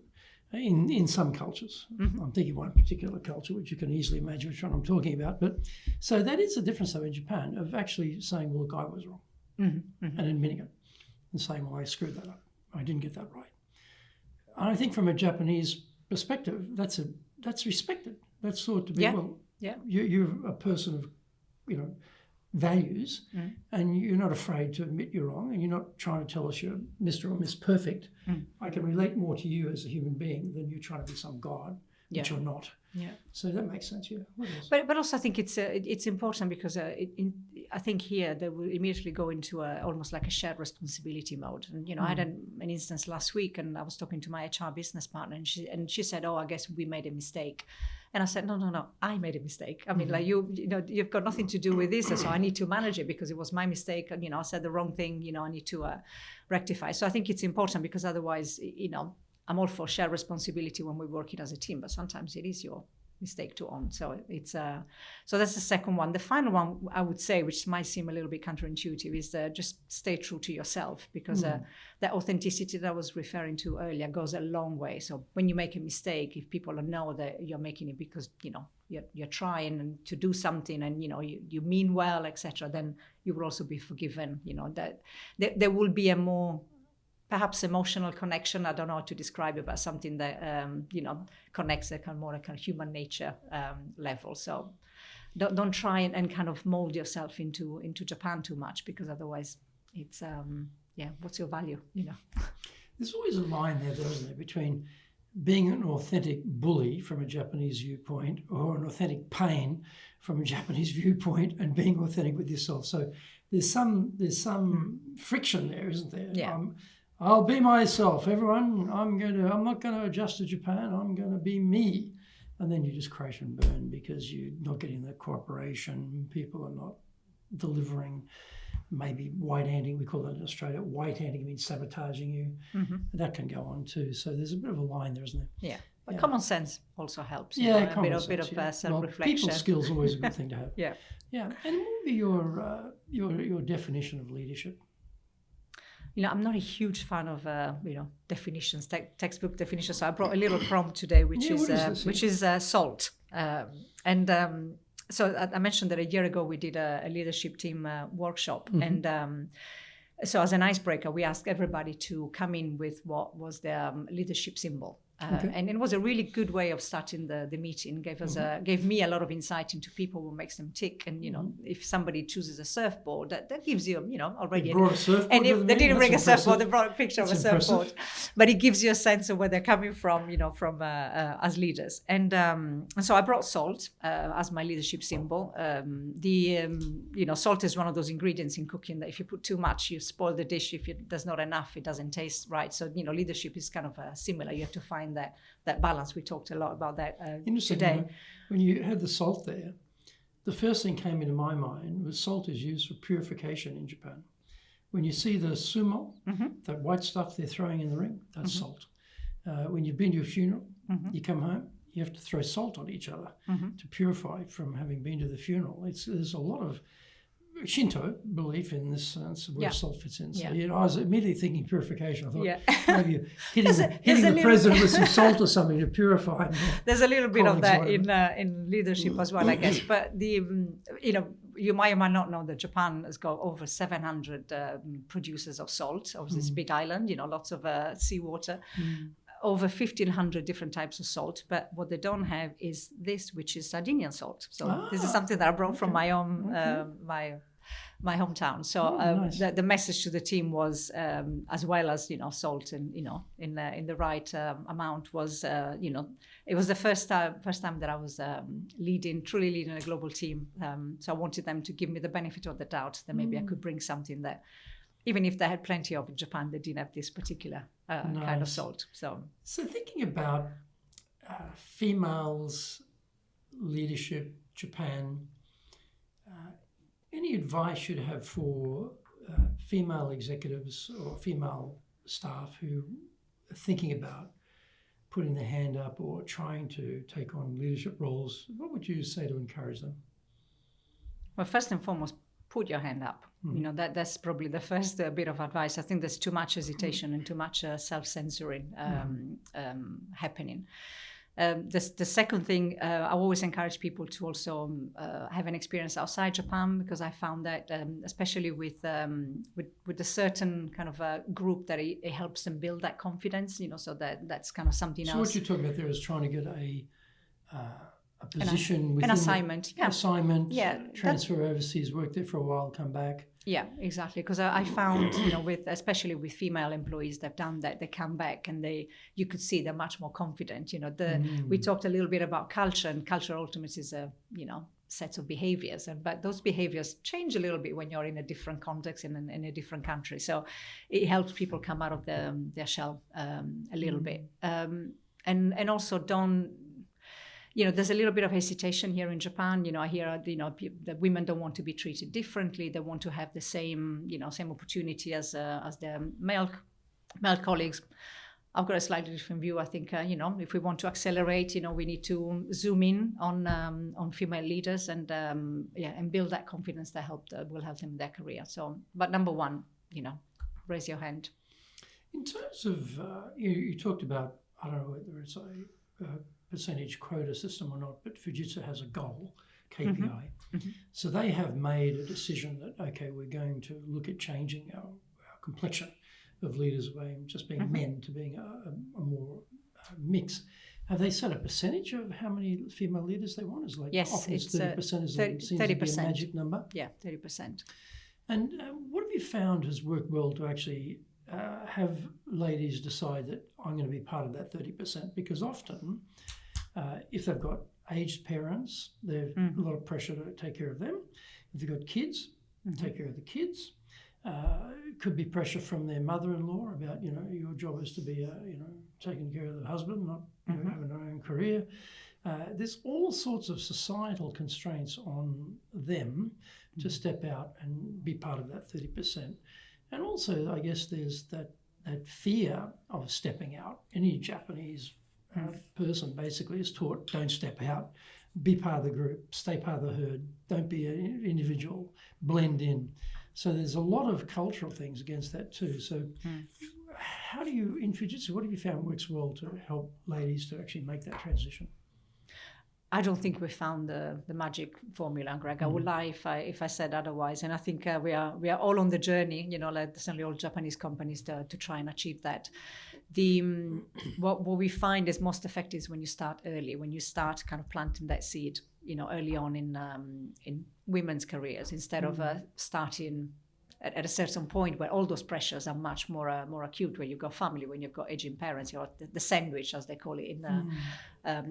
In some cultures. I'm thinking one particular culture, which you can easily imagine which one I'm talking about. But so that is the difference, though, in Japan, of actually saying, well, look, I was wrong, and admitting it, and saying, well, I screwed that up. I didn't get that right. And I think from a Japanese perspective, that's respected. That's thought to be, you're a person of, values, and you're not afraid to admit you're wrong, and you're not trying to tell us you're Mr. or Miss Perfect. I can relate more to you as a human being than you trying to be some god, which you're not. Yeah. So that makes sense. Yeah. But also I think it's important because I think here they will immediately go into almost like a shared responsibility mode. And, I had an instance last week, and I was talking to my HR business partner, and she said, "Oh, I guess we made a mistake." And I said, no, I made a mistake. I mean, like you've got nothing to do with this. So I need to manage it because it was my mistake. And, I said the wrong thing, I need to rectify. So I think it's important because otherwise, I'm all for shared responsibility when we're working as a team, but sometimes it is your mistake to own. So it's so that's the second one. The final one I would say, which might seem a little bit counterintuitive, is just stay true to yourself, because that authenticity that I was referring to earlier goes a long way. So when you make a mistake, if people know that you're making it because you're trying to do something and you mean well, etc., then you will also be forgiven. That there will be a more perhaps emotional connection. I don't know how to describe it, but something that connects a kind of more kind of human nature level. So don't try and kind of mold yourself into Japan too much, because otherwise it's what's your value? There's always a line there, though, isn't there, between being an authentic bully from a Japanese viewpoint, or an authentic pain from a Japanese viewpoint, and being authentic with yourself. So there's some friction there, isn't there? Yeah. I'll be myself, everyone. I'm not going to adjust to Japan. I'm going to be me. And then you just crash and burn because you're not getting the cooperation. People are not delivering. Maybe white-handing, we call that in Australia. White-handing means sabotaging you. Mm-hmm. That can go on too. So there's a bit of a line there, isn't there? Yeah. But common sense also helps. Yeah, a bit of self-reflection. Well, people skills are always a good thing to have. Yeah. And what would be your definition of leadership? I'm not a huge fan of definitions, textbook definitions. So I brought a little prompt today, which is SALT. So I mentioned that a year ago we did a leadership team workshop, and so as an icebreaker, we asked everybody to come in with what was their leadership symbol. And it was a really good way of starting the meeting. Gave me a lot of insight into people, what makes them tick. And if somebody chooses a surfboard, that gives you already. They brought a surfboard. And if they didn't bring a impressive. surfboard, they brought a picture of a surfboard. But it gives you a sense of where they're coming from, from as leaders. And so I brought salt as my leadership symbol. Salt is one of those ingredients in cooking that if you put too much, you spoil the dish. If there's not enough, it doesn't taste right. So leadership is kind of similar. You have to find that balance. We talked a lot about that today. When you had the salt there, the first thing came into my mind was salt is used for purification in Japan. When you see the sumo, that white stuff they're throwing in the ring, that's salt. When you've been to a funeral, you come home, you have to throw salt on each other to purify from having been to the funeral. There's a lot of Shinto belief in this sense where salt fits in. So I was immediately thinking purification. I thought maybe hitting the president with some salt or something to purify. There's a little bit of that in leadership as well, I guess. But you might or might not know that Japan has got over 700 producers of salt of this big island. Lots of seawater. Over 1,500 different types of salt, but what they don't have is this, which is Sardinian salt. So this is something that I brought from my own my hometown. So nice. The message to the team was, as well as salt and in the right amount was it was the first time that I was truly leading a global team. So I wanted them to give me the benefit of the doubt that maybe I could bring something that, even if they had plenty of in Japan, they didn't have this particular kind of salt. So thinking about females, leadership, Japan, any advice you'd have for female executives or female staff who are thinking about putting their hand up or trying to take on leadership roles, what would you say to encourage them? Well, first and foremost, put your hand up. That's probably the first bit of advice. I think there's too much hesitation and too much self-censoring happening. The second thing, I always encourage people to also have an experience outside Japan, because I found that especially with a certain kind of group that it helps them build that confidence. So that's kind of something else. So what you're talking about there is trying to get a position, an assignment, transfer overseas, work there for a while, come back. Yeah, exactly. Because I found, especially with female employees, they've done that. They come back and you could see they're much more confident. We talked a little bit about culture, and culture ultimately is a sets of behaviors, but those behaviors change a little bit when you're in a different context in a different country. So it helps people come out of their shell a little bit, and also don't. There's a little bit of hesitation here in Japan. I hear, that women don't want to be treated differently. They want to have the same, same opportunity as their male colleagues. I've got a slightly different view. I think, if we want to accelerate, we need to zoom in on female leaders and build that confidence that will help them in their career. So, but number one, raise your hand. In terms of, you talked about, I don't know whether it's a percentage quota system or not, but Fujitsu has a goal, KPI. So they have made a decision that, okay, we're going to look at changing our complexion of leaders away from just being men to being a more mix. Have they set a percentage of how many female leaders they want? Is like yes, it's 30% is 30%. A magic number. Yeah, 30%. And what have you found has worked well to actually have ladies decide that I'm going to be part of that 30%? Because often, if they've got aged parents, there's a lot of pressure to take care of them. If they've got kids, take care of the kids. It could be pressure from their mother-in-law about, your job is to be, taking care of the husband, not having their own career. There's all sorts of societal constraints on them to step out and be part of that 30%. And also, I guess there's that fear of stepping out. Any Japanese person basically is taught, don't step out, be part of the group, stay part of the herd, don't be an individual, blend in. So there's a lot of cultural things against that too. So how do you, in Fujitsu, what have you found works well to help ladies to actually make that transition? I don't think we found the magic formula, Greg. I would lie if I said otherwise. And I think we are all on the journey, like certainly all Japanese companies to try and achieve that. What we find is most effective is when you start early, when you start kind of planting that seed, early on in women's careers, instead of starting at a certain point where all those pressures are much more acute, where you've got family, when you've got aging parents, the sandwich, as they call it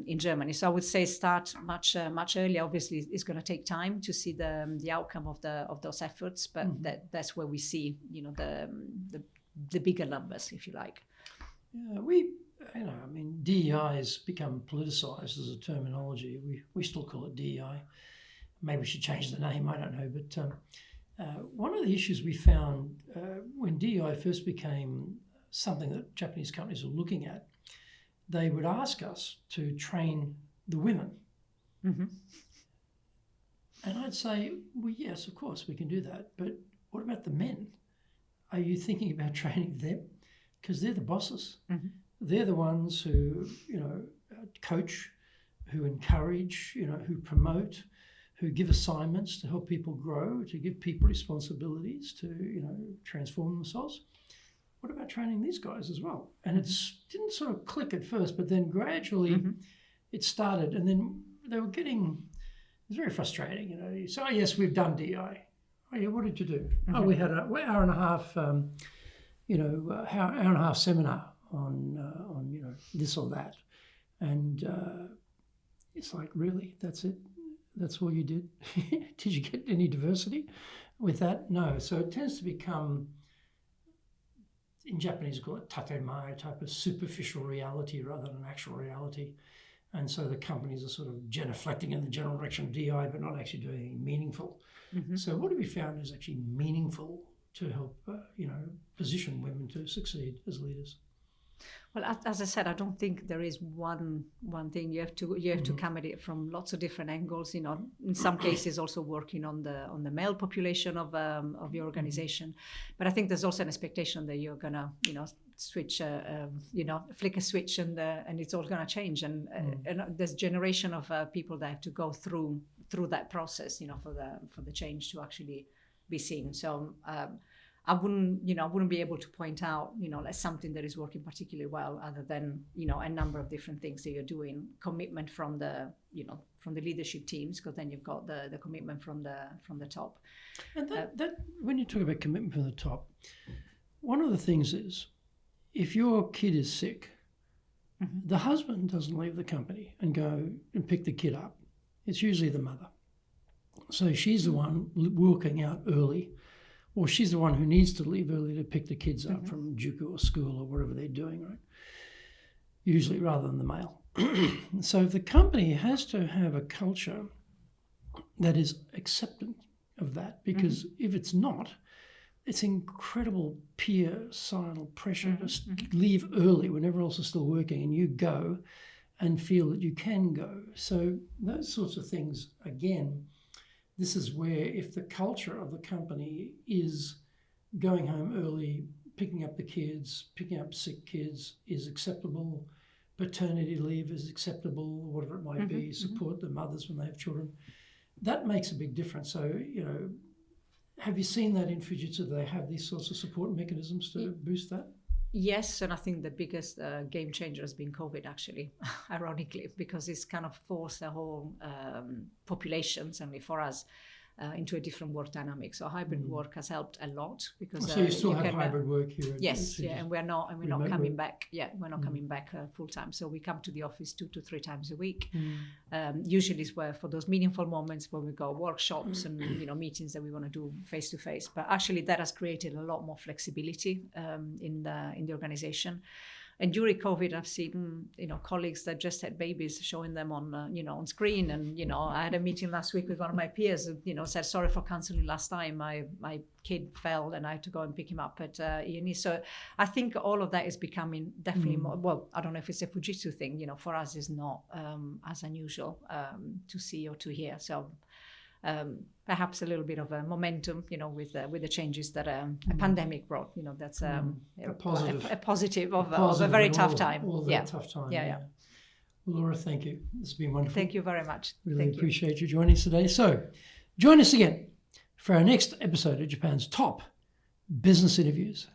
in Germany. So I would say start much earlier. Obviously, it's going to take time to see the outcome of those efforts, but that's where we see the bigger numbers, if you like. Yeah, DEI has become politicized as a terminology. We still call it DEI. Maybe we should change the name. I don't know, but. One of the issues we found when DEI first became something that Japanese companies were looking at, they would ask us to train the women. And I'd say, well, yes, of course, we can do that. But what about the men? Are you thinking about training them? Because they're the bosses. They're the ones who, coach, who encourage, who promote, who give assignments to help people grow, to give people responsibilities to, transform themselves. What about training these guys as well? And it didn't sort of click at first, but then gradually it started. And then they were it was very frustrating, You say, oh, yes, we've done DI. Oh, yeah, what did you do? Oh, we had an hour and a half, hour and a half seminar on this or that. And it's like, really? That's it? That's all you did? Did you get any diversity with that? No. So it tends to become, in Japanese, we call it tatemae, type of superficial reality rather than actual reality. And so the companies are sort of genuflecting in the general direction of DI, but not actually doing anything meaningful. So what have we found is actually meaningful to help, position women to succeed as leaders? Well, as I said, I don't think there is one thing. You have to come at it from lots of different angles. In some cases, also working on the male population of your organization. But I think there's also an expectation that you're gonna, switch, flick a switch, and it's all gonna change. And there's generation of people that have to go through that process, for the change to actually be seen. So. I wouldn't be able to point out, like something that is working particularly well, other than, a number of different things that you're doing. Commitment from the leadership teams, because then you've got the commitment from the top. And that when you talk about commitment from the top, one of the things is, if your kid is sick, the husband doesn't leave the company and go and pick the kid up. It's usually the mother. So she's the one walking out early, or she's the one who needs to leave early to pick the kids up from juku or school or whatever they're doing, right? Usually rather than the male. So the company has to have a culture that is acceptant of that, because if it's not, it's incredible peer societal pressure to leave early when everyone else is still working and you go and feel that you can go. So those sorts of things, again, this is where if the culture of the company is going home early, picking up the kids, picking up sick kids is acceptable, paternity leave is acceptable, whatever it might be, support the mothers when they have children, that makes a big difference. So, have you seen that in Fujitsu? They have these sorts of support mechanisms to boost that? Yes, and I think the biggest game changer has been COVID, actually, ironically, because it's kind of forced the whole population, certainly for us, into a different work dynamic. So hybrid work has helped a lot, because so you still have hybrid work here. Yes, and we're not coming back. Yeah, we're not coming back full time. So we come to the office 2 to 3 times a week. Usually it's where for those meaningful moments when we go workshops and meetings that we want to do face to face. But actually that has created a lot more flexibility in the organization. And during COVID, I've seen, colleagues that just had babies, showing them on, on screen. And, I had a meeting last week with one of my peers, who, said, sorry for cancelling last time. My kid fell and I had to go and pick him up at E&E. So I think all of that is becoming definitely more, well, I don't know if it's a Fujitsu thing, for us is not as unusual to see or to hear. So perhaps a little bit of a momentum, with the changes that a pandemic brought. That's a positive of a very tough time. Tough time. Yeah. Well, Laura, thank you. This has been wonderful. Thank you very much. Really appreciate you joining us today. So, join us again for our next episode of Japan's top business interviews.